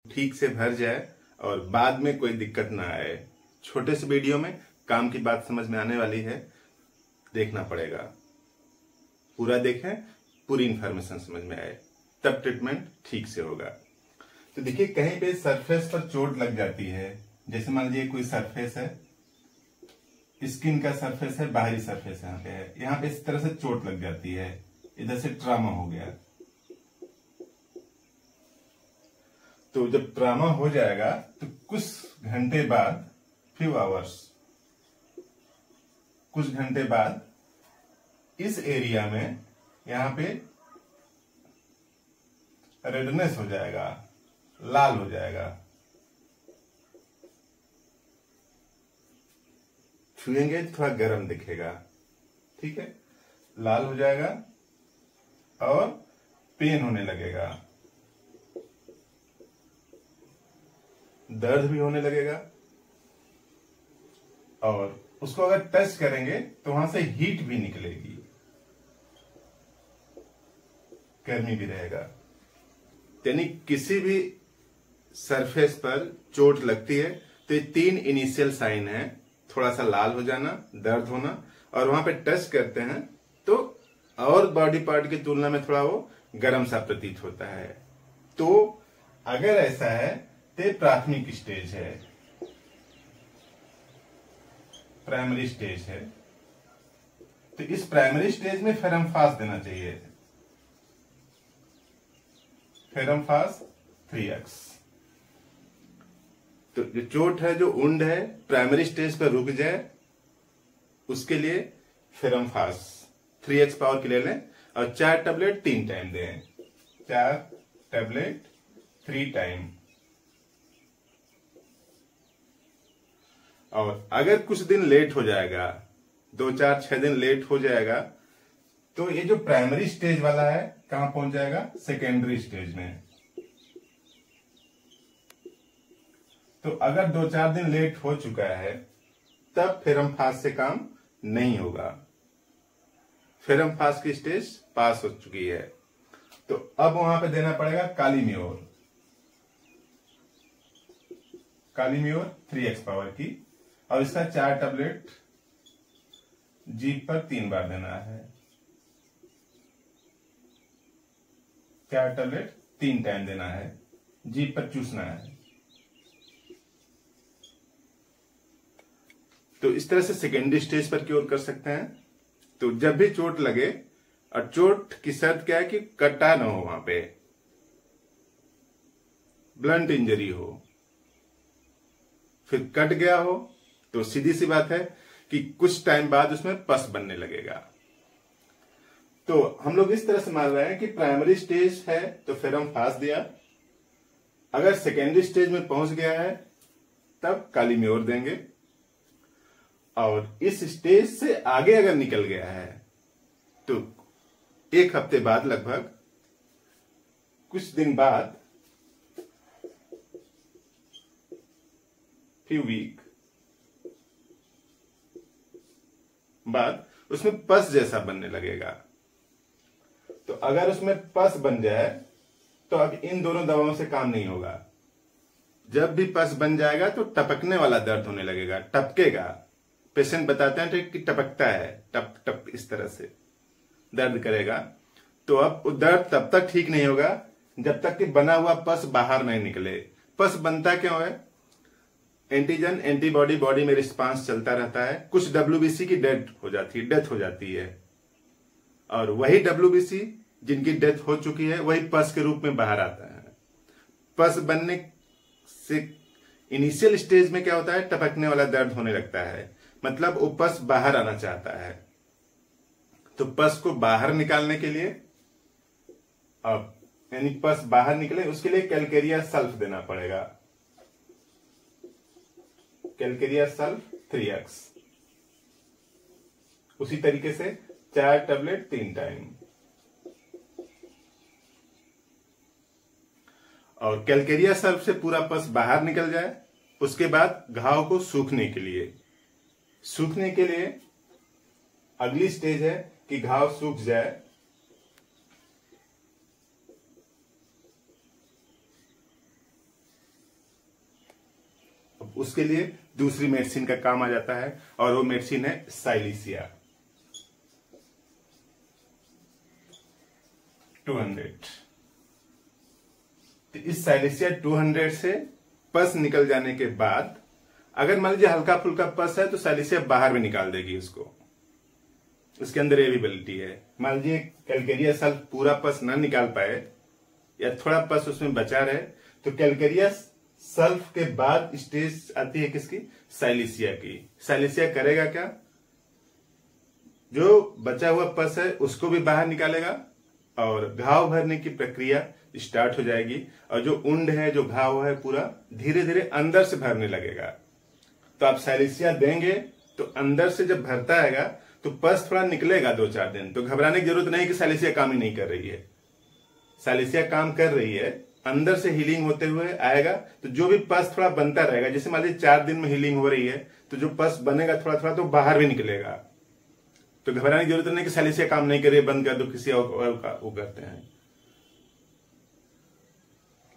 ठीक से भर जाए और बाद में कोई दिक्कत ना आए। छोटे से वीडियो में काम की बात समझ में आने वाली है, देखना पड़ेगा। पूरा देखें, पूरी इंफॉर्मेशन समझ में आए, तब ट्रीटमेंट ठीक से होगा। तो देखिए, कहीं पे सरफेस पर चोट लग जाती है, जैसे मान लीजिए कोई सरफेस है, स्किन का सरफेस है, बाहरी सरफेस यहाँ पे है, यहाँ पे इस तरह से चोट लग जाती है, इधर से ट्रामा हो गया। तो जब ट्रामा हो जाएगा तो कुछ घंटे बाद, फ्यू आवर्स, कुछ घंटे बाद इस एरिया में यहाँ पे रेडनेस हो जाएगा, लाल हो जाएगा। छुएंगे तो थोड़ा गर्म दिखेगा, ठीक है, लाल हो जाएगा और पेन होने लगेगा, दर्द भी होने लगेगा। और उसको अगर टच करेंगे तो वहां से हीट भी निकलेगी, गर्मी भी रहेगा। यानी किसी भी सरफेस पर चोट लगती है तो ये 3 इनिशियल साइन है, थोड़ा सा लाल हो जाना, दर्द होना, और वहां पे टच करते हैं तो और बॉडी पार्ट की तुलना में थोड़ा वो गर्म सा प्रतीत होता है। तो अगर ऐसा है तो प्राथमिक स्टेज है, प्राइमरी स्टेज है। तो इस प्राइमरी स्टेज में फेरमफास देना चाहिए, फेरमफास 3x। तो जो चोट है, जो वुंड है, प्राइमरी स्टेज पर रुक जाए, उसके लिए फेरमफास 3x पावर की ले लें और 4 टैबलेट 3 टाइम दें, 4 टैबलेट 3 टाइम। और अगर कुछ दिन लेट हो जाएगा, 2, 4, 6 दिन लेट हो जाएगा, तो ये जो प्राइमरी स्टेज वाला है कहां पहुंच जाएगा, सेकेंडरी स्टेज में। तो अगर 2-4 दिन लेट हो चुका है तब फेरमफास से काम नहीं होगा, फेरमफास की स्टेज पास हो चुकी है। तो अब वहां पे देना पड़ेगा कालीम्योर, कालीम्योर 3x पावर की, और इसका 4 टैबलेट जीभ पर 3 बार देना है, 4 टैबलेट 3 टाइम देना है, जीभ पर चूसना है। तो इस तरह से सेकेंडरी स्टेज पर क्योर कर सकते हैं। तो जब भी चोट लगे, और चोट की शर्त क्या है कि कटा ना हो, वहां पे ब्लंट इंजरी हो, फिर कट गया हो, तो सीधी सी बात है कि कुछ टाइम बाद उसमें पस बनने लगेगा। तो हम लोग इस तरह से मान रहे हैं कि प्राइमरी स्टेज है तो फेरमफास दिया, अगर सेकेंडरी स्टेज में पहुंच गया है तब कालीम्योर देंगे, और इस स्टेज से आगे अगर निकल गया है तो 1 हफ्ते बाद, लगभग कुछ दिन बाद, फ्यू वीक बाद उसमें पस जैसा बनने लगेगा। तो अगर उसमें पस बन जाए तो अब इन दोनों दवाओं से काम नहीं होगा। जब भी पस बन जाएगा तो टपकने वाला दर्द होने लगेगा, टपकेगा, पेशेंट बताते हैं कि टपकता है, टप टप इस तरह से दर्द करेगा। तो अब दर्द तब तक ठीक नहीं होगा जब तक कि बना हुआ पस बाहर नहीं निकले। पस बनता क्यों है, एंटीजन एंटीबॉडी बॉडी में रिस्पांस चलता रहता है, कुछ WBC की डेथ हो जाती है, और वही WBC जिनकी डेथ हो चुकी है वही पस के रूप में बाहर आता है। पस बनने से इनिशियल स्टेज में क्या होता है, टपकने वाला दर्द होने लगता है, मतलब वो पस बाहर आना चाहता है। तो पस को बाहर निकालने के लिए, अब यानी पस बाहर निकले, उसके लिए कैलकेरिया सल्फ देना पड़ेगा, कैलकेरिया सल्फ 3x। उसी तरीके से 4 टैबलेट 3 टाइम। और कैलकेरिया सल्फ से पूरा पस बाहर निकल जाए, उसके बाद घाव को सूखने के लिए अगली स्टेज है कि घाव सूख जाए, उसके लिए दूसरी मेडिसिन का काम आ जाता है और वो मेडिसिन है साइलिसिया 200। तो इस साइलिसिया 200 से पस निकल जाने के बाद अगर मान लीजिए हल्का फुल्का पस है तो साइलिसिया बाहर में निकाल देगी उसको, उसके अंदर एविबिलिटी है। मान लीजिए कैलकेरिया सल्फ पूरा पस ना निकाल पाए या थोड़ा पस उसमें बचा रहे तो कैलकेरिया सल्फ के बाद स्टेज आती है किसकी, साइलिसिया की। साइलिसिया करेगा क्या, जो बचा हुआ पस है उसको भी बाहर निकालेगा और घाव भरने की प्रक्रिया स्टार्ट हो जाएगी और जो उंड है, जो घाव है, पूरा धीरे धीरे अंदर से भरने लगेगा। तो आप साइलिसिया देंगे तो अंदर से जब भरता आएगा तो पस थोड़ा निकलेगा 2-4 दिन। तो घबराने की जरूरत नहीं कि साइलिसिया काम ही नहीं कर रही है, साइलिसिया काम कर रही है, अंदर से हीलिंग होते हुए आएगा। तो जो भी पस थोड़ा बनता रहेगा, जैसे मान लीजिए 4 दिन में हीलिंग हो रही है तो जो पस बनेगा थोड़ा थोड़ा तो बाहर भी निकलेगा। तो घबराने की जरूरत नहीं कि साइलिसिया काम नहीं करे, बंद कर दो, किसी और का वो करते हैं।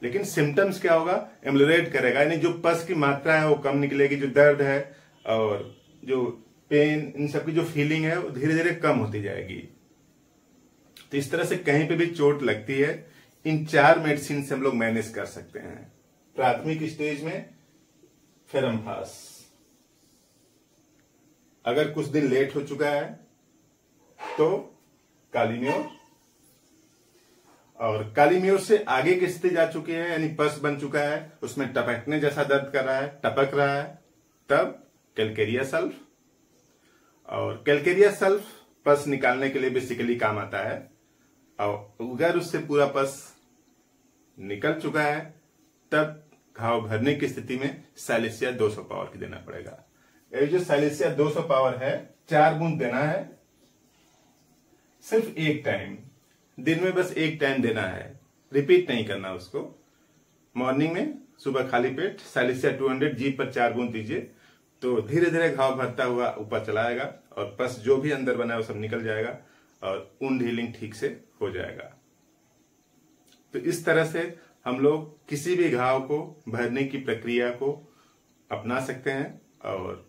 लेकिन सिम्टम्स क्या होगा, एम्लोरेट करेगा, यानी जो पस की मात्रा है वो कम निकलेगी, जो दर्द है और जो पेन, इन सबकी जो फीलिंग है वो धीरे धीरे कम होती जाएगी। तो इस तरह से कहीं पे भी चोट लगती है, इन 4 मेडिसिन से हम लोग मैनेज कर सकते हैं। प्राथमिक स्टेज में फेरमफास, अगर कुछ दिन लेट हो चुका है तो कालीम्योर, और कालीम्योर से आगे की स्थिति जा चुकी है, यानी पस बन चुका है, उसमें टपकने जैसा दर्द कर रहा है, टपक रहा है, तब कैलकेरिया सल्फ। और कैलकेरिया सल्फ पस निकालने के लिए बेसिकली काम आता है। और अगर उससे पूरा पस निकल चुका है तब घाव भरने की स्थिति में साइलिसिया 200 पावर की देना पड़ेगा। ये जो साइलिसिया 200 पावर है, 4 बूंद देना है, सिर्फ एक टाइम, दिन में बस एक टाइम देना है, रिपीट नहीं करना उसको। मॉर्निंग में सुबह खाली पेट साइलिसिया 200 जी पर 4 बूंद दीजिए, तो धीरे धीरे घाव भरता हुआ ऊपर चला आएगा और पस जो भी अंदर बना है वो सब निकल जाएगा और वुंड हीलिंग ठीक से हो जाएगा। तो इस तरह से हम लोग किसी भी घाव को भरने की प्रक्रिया को अपना सकते हैं और